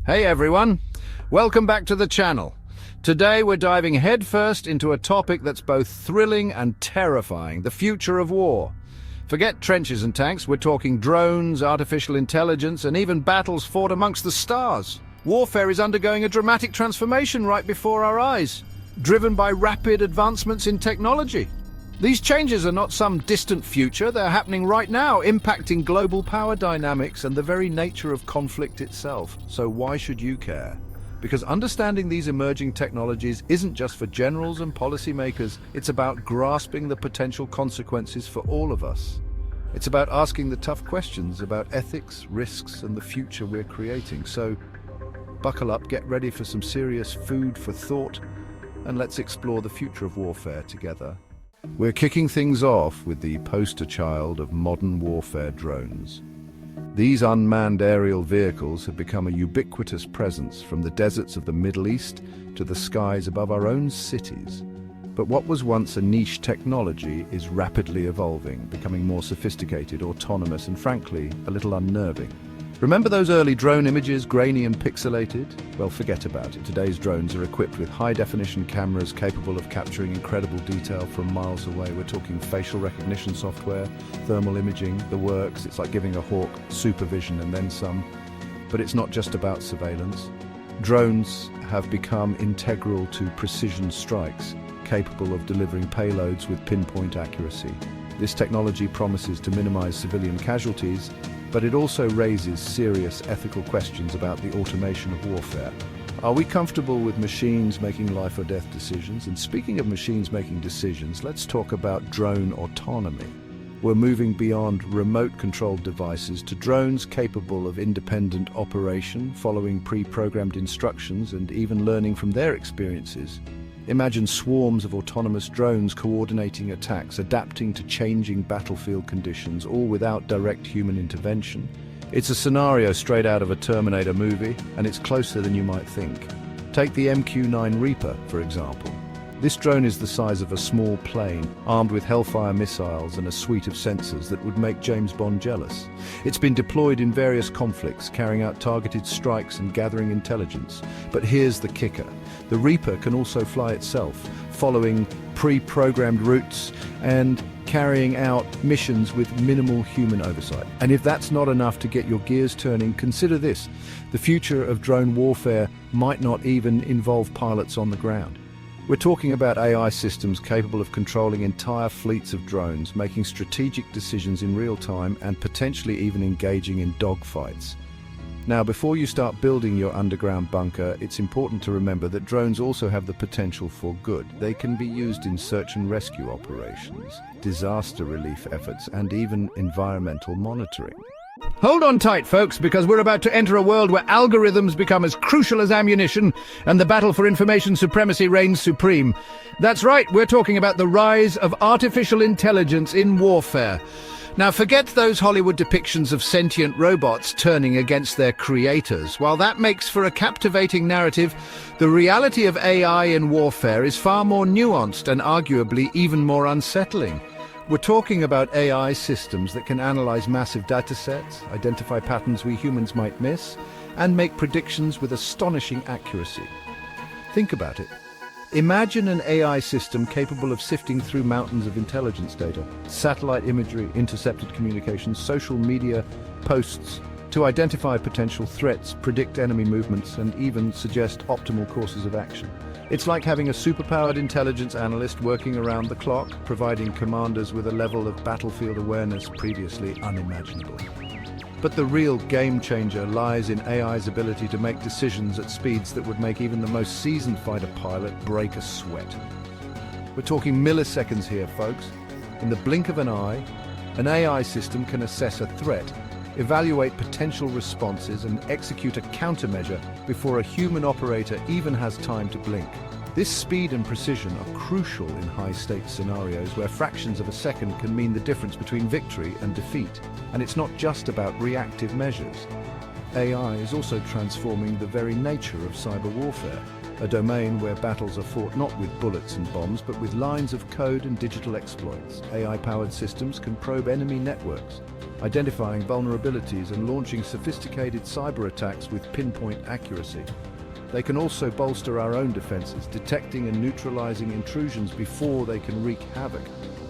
Hey everyone, welcome back to the channel. Today we're diving headfirst into a topic that's both thrilling and terrifying, the future of war. Forget trenches and tanks, we're talking drones, artificial intelligence, and even battles fought amongst the stars. Warfare is undergoing a dramatic transformation right before our eyes, driven by rapid advancements in technology. These changes are not some distant future, they're happening right now, impacting global power dynamics and the very nature of conflict itself. So why should you care? Because understanding these emerging technologies isn't just for generals and policymakers, it's about grasping the potential consequences for all of us. It's about asking the tough questions about ethics, risks, and the future we're creating. So buckle up, get ready for some serious food for thought, and let's explore the future of warfare together. We're kicking things off with the poster child of modern warfare drones. These unmanned aerial vehicles have become a ubiquitous presence from the deserts of the Middle East to the skies above our own cities. But what was once a niche technology is rapidly evolving, becoming more sophisticated, autonomous, and frankly, a little unnerving. Remember those early drone images, grainy and pixelated? Well, forget about it. Today's drones are equipped with high-definition cameras capable of capturing incredible detail from miles away. We're talking facial recognition software, thermal imaging, the works. It's like giving a hawk supervision and then some. But it's not just about surveillance. Drones have become integral to precision strikes, capable of delivering payloads with pinpoint accuracy. This technology promises to minimize civilian casualties, but it also raises serious ethical questions about the automation of warfare. Are we comfortable with machines making life or death decisions? And speaking of machines making decisions, let's talk about drone autonomy. We're moving beyond remote-controlled devices to drones capable of independent operation, following pre-programmed instructions and even learning from their experiences. Imagine swarms of autonomous drones coordinating attacks, adapting to changing battlefield conditions, all without direct human intervention. It's a scenario straight out of a Terminator movie, and it's closer than you might think. Take the MQ-9 Reaper, for example. This drone is the size of a small plane, armed with Hellfire missiles and a suite of sensors that would make James Bond jealous. It's been deployed in various conflicts, carrying out targeted strikes and gathering intelligence. But here's the kicker. The Reaper can also fly itself, following pre-programmed routes and carrying out missions with minimal human oversight. And if that's not enough to get your gears turning, consider this. The future of drone warfare might not even involve pilots on the ground. We're talking about AI systems capable of controlling entire fleets of drones, making strategic decisions in real time, and potentially even engaging in dogfights. Now, before you start building your underground bunker, it's important to remember that drones also have the potential for good. They can be used in search and rescue operations, disaster relief efforts, and even environmental monitoring. Hold on tight, folks, because we're about to enter a world where algorithms become as crucial as ammunition and the battle for information supremacy reigns supreme. That's right, we're talking about the rise of artificial intelligence in warfare. Now, forget those Hollywood depictions of sentient robots turning against their creators. While that makes for a captivating narrative, the reality of AI in warfare is far more nuanced and arguably even more unsettling. We're talking about AI systems that can analyze massive datasets, identify patterns we humans might miss, and make predictions with astonishing accuracy. Think about it. Imagine an AI system capable of sifting through mountains of intelligence data, satellite imagery, intercepted communications, social media posts, to identify potential threats, predict enemy movements, and even suggest optimal courses of action. It's like having a superpowered intelligence analyst working around the clock, providing commanders with a level of battlefield awareness previously unimaginable. But the real game changer lies in AI's ability to make decisions at speeds that would make even the most seasoned fighter pilot break a sweat. We're talking milliseconds here, folks. In the blink of an eye, an AI system can assess a threat, evaluate potential responses, and execute a countermeasure before a human operator even has time to blink. This speed and precision are crucial in high-stakes scenarios where fractions of a second can mean the difference between victory and defeat. And it's not just about reactive measures. AI is also transforming the very nature of cyber warfare. a domain where battles are fought not with bullets and bombs, but with lines of code and digital exploits. AI-powered systems can probe enemy networks, identifying vulnerabilities and launching sophisticated cyber attacks with pinpoint accuracy. They can also bolster our own defenses, detecting and neutralizing intrusions before they can wreak havoc.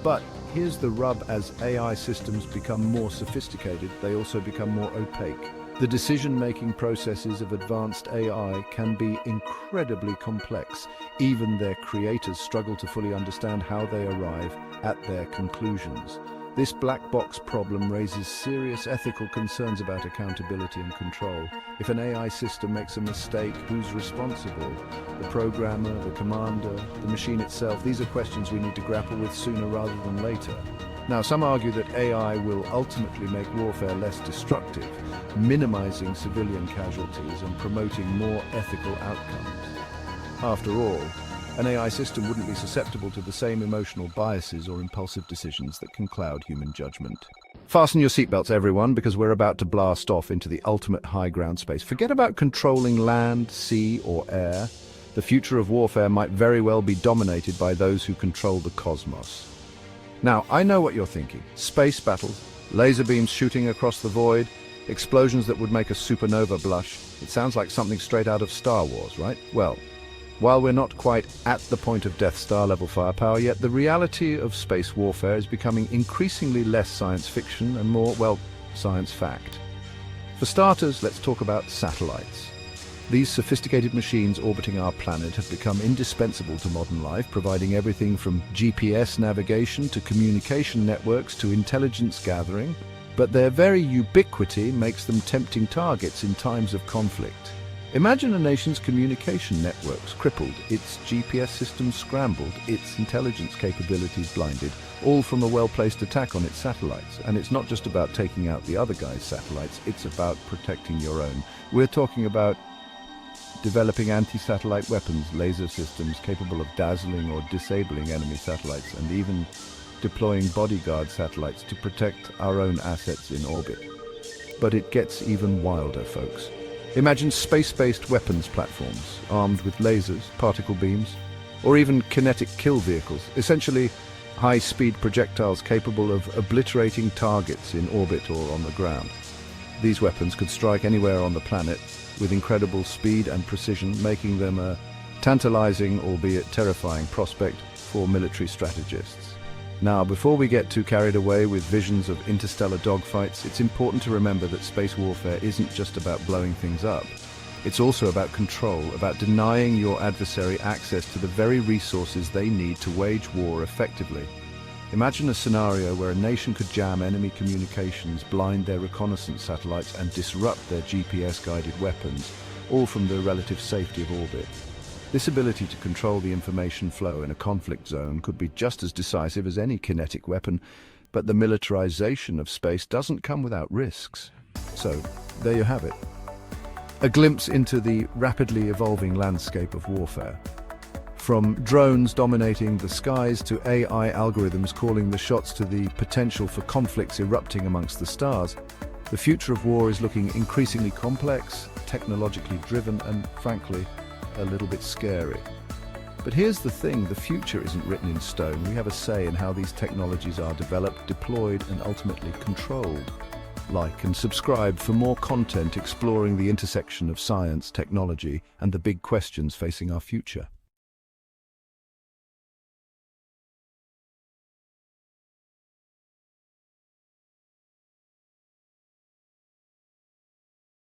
But here's the rub: as AI systems become more sophisticated, they also become more opaque. The decision-making processes of advanced AI can be incredibly complex. Even their creators struggle to fully understand how they arrive at their conclusions. This black box problem raises serious ethical concerns about accountability and control. If an AI system makes a mistake, who's responsible? The programmer, the commander, the machine itself? These are questions we need to grapple with sooner rather than later. Now, some argue that AI will ultimately make warfare less destructive, minimizing civilian casualties and promoting more ethical outcomes. After all, an AI system wouldn't be susceptible to the same emotional biases or impulsive decisions that can cloud human judgment. Fasten your seatbelts, everyone, because we're about to blast off into the ultimate high ground space. Forget about controlling land, sea, or air. The future of warfare might very well be dominated by those who control the cosmos. Now, I know what you're thinking. Space battles, laser beams shooting across the void, explosions that would make a supernova blush. It sounds like something straight out of Star Wars, right? Well, while we're not quite at the point of Death Star level firepower yet, the reality of space warfare is becoming increasingly less science fiction and more, well, science fact. For starters, let's talk about satellites. These sophisticated machines orbiting our planet have become indispensable to modern life, providing everything from GPS navigation to communication networks to intelligence gathering. But their very ubiquity makes them tempting targets in times of conflict. Imagine a nation's communication networks crippled, its GPS systems scrambled, its intelligence capabilities blinded, all from a well-placed attack on its satellites. And it's not just about taking out the other guy's satellites, it's about protecting your own. We're talking about developing anti-satellite weapons, laser systems capable of dazzling or disabling enemy satellites, and even deploying bodyguard satellites to protect our own assets in orbit. But it gets even wilder, folks. Imagine space-based weapons platforms, armed with lasers, particle beams, or even kinetic kill vehicles, essentially high-speed projectiles capable of obliterating targets in orbit or on the ground. These weapons could strike anywhere on the planet with incredible speed and precision, making them a tantalizing, albeit terrifying, prospect for military strategists. Now, before we get too carried away with visions of interstellar dogfights, it's important to remember that space warfare isn't just about blowing things up. It's also about control, about denying your adversary access to the very resources they need to wage war effectively. Imagine a scenario where a nation could jam enemy communications, blind their reconnaissance satellites, and disrupt their GPS-guided weapons, all from the relative safety of orbit. This ability to control the information flow in a conflict zone could be just as decisive as any kinetic weapon, but the militarization of space doesn't come without risks. So, there you have it. A glimpse into the rapidly evolving landscape of warfare. From drones dominating the skies to AI algorithms calling the shots to the potential for conflicts erupting amongst the stars, the future of war is looking increasingly complex, technologically driven, and frankly, a little bit scary. But here's the thing, the future isn't written in stone. We have a say in how these technologies are developed, deployed, and ultimately controlled. Like and subscribe for more content exploring the intersection of science, technology, and the big questions facing our future.